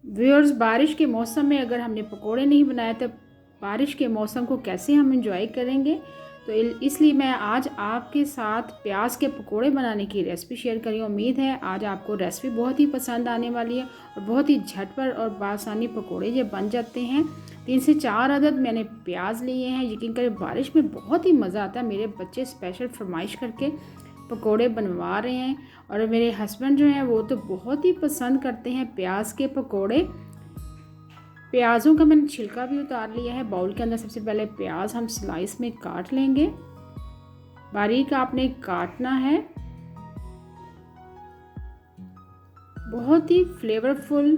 Viewers, बारिश के मौसम में अगर हमने पकोड़े नहीं बनाए तो बारिश के मौसम को कैसे हम एंजॉय करेंगे। तो इसलिए मैं आज आपके साथ प्याज के पकोड़े बनाने की रेसिपी शेयर करी। उम्मीद है आज आपको रेसिपी बहुत ही पसंद आने वाली है और बहुत ही झटपट और बासानी पकोड़े ये बन जाते हैं। 3 से 4 अदद मैंने प्याज लिए हैं। यकीन करें बारिश में बहुत ही मज़ा आता है। मेरे बच्चे स्पेशल फरमाइश करके पकोड़े बनवा रहे हैं और मेरे हस्बैंड जो हैं वो तो बहुत ही पसंद करते हैं प्याज के पकोड़े। प्याज़ों का मैंने छिलका भी उतार लिया है। बाउल के अंदर सबसे पहले प्याज हम स्लाइस में काट लेंगे। बारीक आपने काटना है। बहुत ही फ्लेवरफुल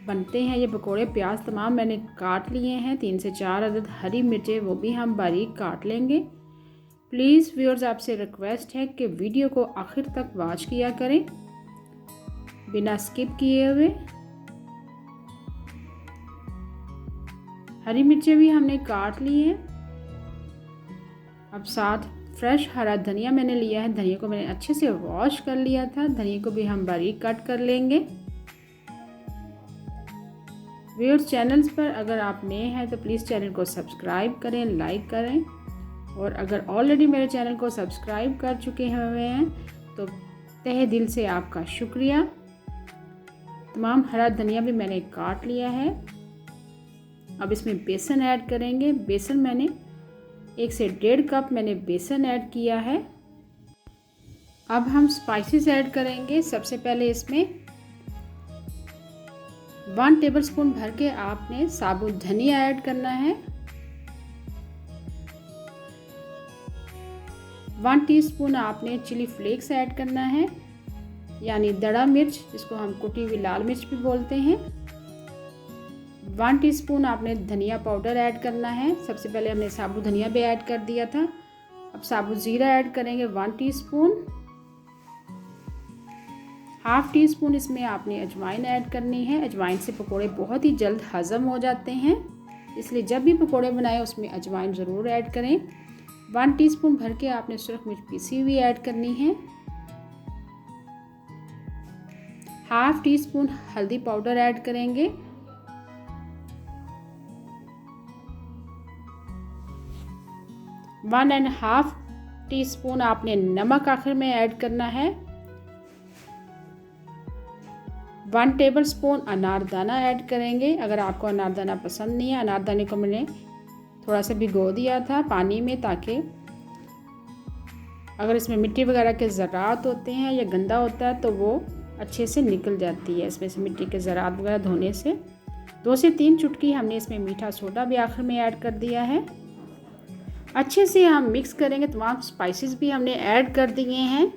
बनते हैं ये पकोड़े। प्याज तमाम मैंने काट लिए हैं। 3 से 4 अदद हरी मिर्चें वो भी हम बारीक काट लेंगे। प्लीज़ व्यूअर्स, आपसे रिक्वेस्ट है कि वीडियो को आखिर तक वॉच किया करें बिना स्किप किए हुए। हरी मिर्चें भी हमने काट ली हैं। अब साथ फ्रेश हरा धनिया मैंने लिया है। धनिया को मैंने अच्छे से वॉश कर लिया था। धनिया को भी हम बारीक कट कर लेंगे। व्यूअर्स, चैनल्स पर अगर आप नए हैं तो प्लीज़ चैनल को सब्सक्राइब करें, लाइक करें, और अगर ऑलरेडी मेरे चैनल को सब्सक्राइब कर चुके हुए हैं तो तहे दिल से आपका शुक्रिया। तमाम हरा धनिया भी मैंने काट लिया है। अब इसमें बेसन ऐड करेंगे। बेसन मैंने 1 से 1.5 कप मैंने बेसन ऐड किया है। अब हम स्पाइसेस ऐड करेंगे। सबसे पहले इसमें 1 टेबलस्पून भर के आपने साबुत धनिया ऐड करना है। 1 टीस्पून आपने चिली फ्लेक्स ऐड करना है, यानी दड़ा मिर्च, जिसको हम कुटी हुई लाल मिर्च भी बोलते हैं। 1 टीस्पून आपने धनिया पाउडर ऐड करना है। सबसे पहले हमने साबुत धनिया भी ऐड कर दिया था। अब साबुत ज़ीरा ऐड करेंगे 1 टीस्पून। हाफ टी स्पून इसमें आपने अजवाइन ऐड करनी है। अजवाइन से पकोड़े बहुत ही जल्द हज़म हो जाते हैं, इसलिए जब भी पकोड़े बनाएं उसमें अजवाइन ज़रूर ऐड करें। 1 टीस्पून भर के आपने सुरख मिर्च पीसी हुई ऐड करनी है। हाफ टी स्पून हल्दी पाउडर ऐड करेंगे। 1.5 टीस्पून आपने नमक आखिर में ऐड करना है। 1 टेबलस्पून अनारदाना ऐड करेंगे। अगर आपको अनारदाना पसंद नहीं है, अनारदाने को मैंने थोड़ा सा भिगो दिया था पानी में, ताकि अगर इसमें मिट्टी वगैरह के ज़रात होते हैं या गंदा होता है तो वो अच्छे से निकल जाती है इसमें से मिट्टी के ज़रात वगैरह धोने से। 2 से 3 चुटकी हमने इसमें मीठा सोडा भी आखिर में ऐड कर दिया है। अच्छे से हम मिक्स करेंगे। तमाम स्पाइसेस भी हमने ऐड कर दिए हैं।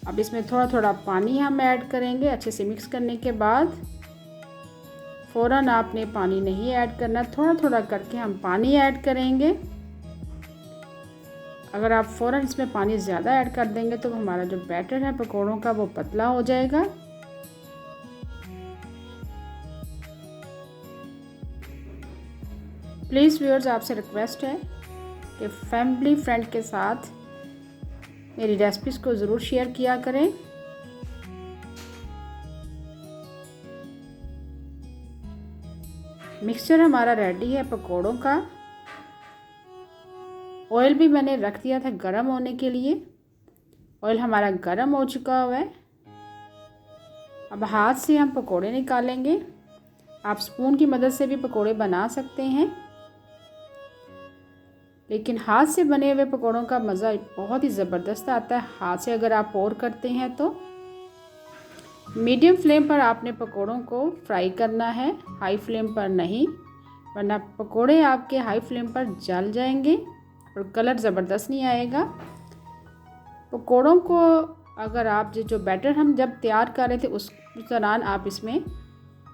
अब इसमें थोड़ा थोड़ा पानी हम ऐड करेंगे। अच्छे से मिक्स करने के बाद फ़ौरन आपने पानी नहीं ऐड करना, थोड़ा थोड़ा करके हम पानी ऐड करेंगे। अगर आप फ़ौरन इसमें पानी ज़्यादा ऐड कर देंगे तो हमारा जो बैटर है पकोड़ों का वो पतला हो जाएगा। प्लीज़ व्यूअर्स, आपसे रिक्वेस्ट है कि फैमिली फ्रेंड के साथ मेरी रेसिपीज़ को ज़रूर शेयर किया करें। मिक्सचर हमारा रेडी है पकोड़ों का। ऑयल भी मैंने रख दिया था गरम होने के लिए। ऑयल हमारा गरम हो चुका हुआ है। अब हाथ से हम पकोड़े निकालेंगे। आप स्पून की मदद से भी पकोड़े बना सकते हैं, लेकिन हाथ से बने हुए पकोड़ों का मज़ा बहुत ही ज़बरदस्त आता है। हाथ से अगर आप पोर करते हैं तो मीडियम फ्लेम पर आपने पकोड़ों को फ्राई करना है, हाई फ्लेम पर नहीं, वरना पकोड़े आपके हाई फ्लेम पर जल जाएंगे और कलर ज़बरदस्त नहीं आएगा। पकोड़ों को अगर आप जो बैटर हम जब तैयार कर रहे थे उस दौरान आप इसमें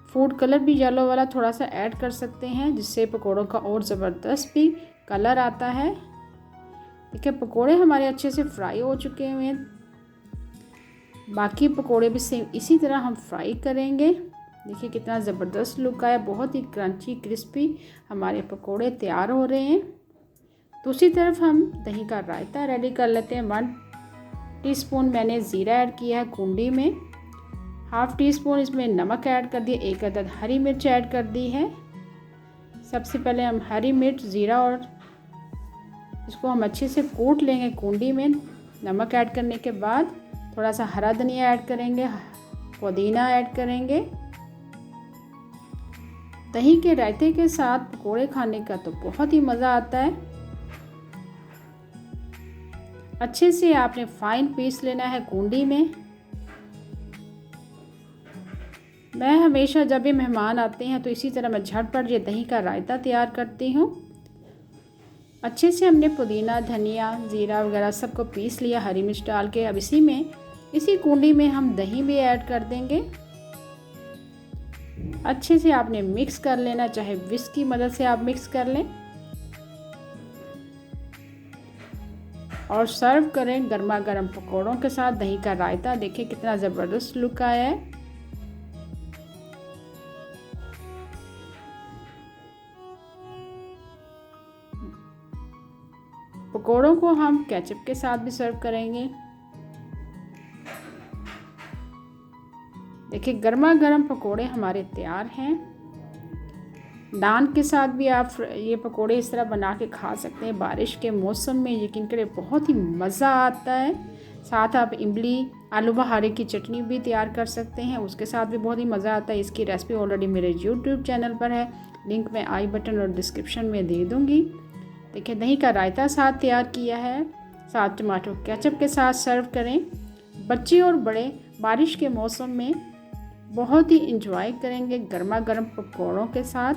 फूड कलर भी येलो वाला थोड़ा सा ऐड कर सकते हैं, जिससे पकोड़ों का और ज़बरदस्त भी कलर आता है। देखिए पकोड़े हमारे अच्छे से फ्राई हो चुके हुए हैं। बाकी पकोड़े भी सेम इसी तरह हम फ्राई करेंगे। देखिए कितना ज़बरदस्त लुक आया, बहुत ही क्रंची क्रिस्पी हमारे पकोड़े तैयार हो रहे हैं। दूसरी तरफ हम दही का रायता रेडी कर लेते हैं। 1 टीस्पून मैंने ज़ीरा ऐड किया है कुंडी में। हाफ़ टी स्पून इसमें नमक ऐड कर दिए, 1 अदद हरी मिर्च ऐड कर दी है। सबसे पहले हम हरी मिर्च, ज़ीरा और इसको हम अच्छे से कूट लेंगे कूंडी में। नमक ऐड करने के बाद थोड़ा सा हरा धनिया ऐड करेंगे, पुदीना ऐड करेंगे। दही के रायते के साथ पकोड़े खाने का तो बहुत ही मज़ा आता है। अच्छे से आपने फाइन पीस लेना है कूंडी में। मैं हमेशा जब भी मेहमान आते हैं तो इसी तरह मैं झटपट ये दही का रायता तैयार करती हूँ। अच्छे से हमने पुदीना, धनिया, ज़ीरा वगैरह सबको पीस लिया हरी मिर्च डाल के। अब इसी कूंडी में हम दही भी ऐड कर देंगे। अच्छे से आपने मिक्स कर लेना, चाहे विस्क की मदद से आप मिक्स कर लें और सर्व करें गर्मा गर्म पकौड़ों के साथ दही का रायता। देखिए कितना ज़बरदस्त लुक आया है। पकोड़ों को हम केचप के साथ भी सर्व करेंगे। देखिए गर्मा गर्म पकोड़े हमारे तैयार हैं। नान के साथ भी आप ये पकोड़े इस तरह बना के खा सकते हैं। बारिश के मौसम में यकीन करें बहुत ही मज़ा आता है। साथ आप इमली, आलू बहारे की चटनी भी तैयार कर सकते हैं, उसके साथ भी बहुत ही मज़ा आता है। इसकी रेसिपी ऑलरेडी मेरे यूट्यूब चैनल पर है, लिंक मैं आई बटन और डिस्क्रिप्शन में दे दूँगी। देखिए दही का रायता साथ तैयार किया है, साथ टमाटो केचप के साथ सर्व करें। बच्चे और बड़े बारिश के मौसम में बहुत ही इंजॉय करेंगे गर्मा गर्म पकौड़ों के साथ।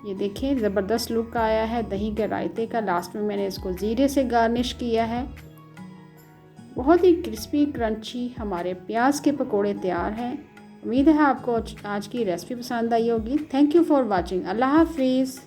ये देखिए ज़बरदस्त लुक आया है दही के रायते का। लास्ट में मैंने इसको ज़ीरे से गार्निश किया है। बहुत ही क्रिस्पी क्रंची हमारे प्याज के पकोड़े तैयार हैं। उम्मीद है आपको आज की रेसिपी पसंद आई होगी। Thank you for watching. अल्लाह हाफिज़।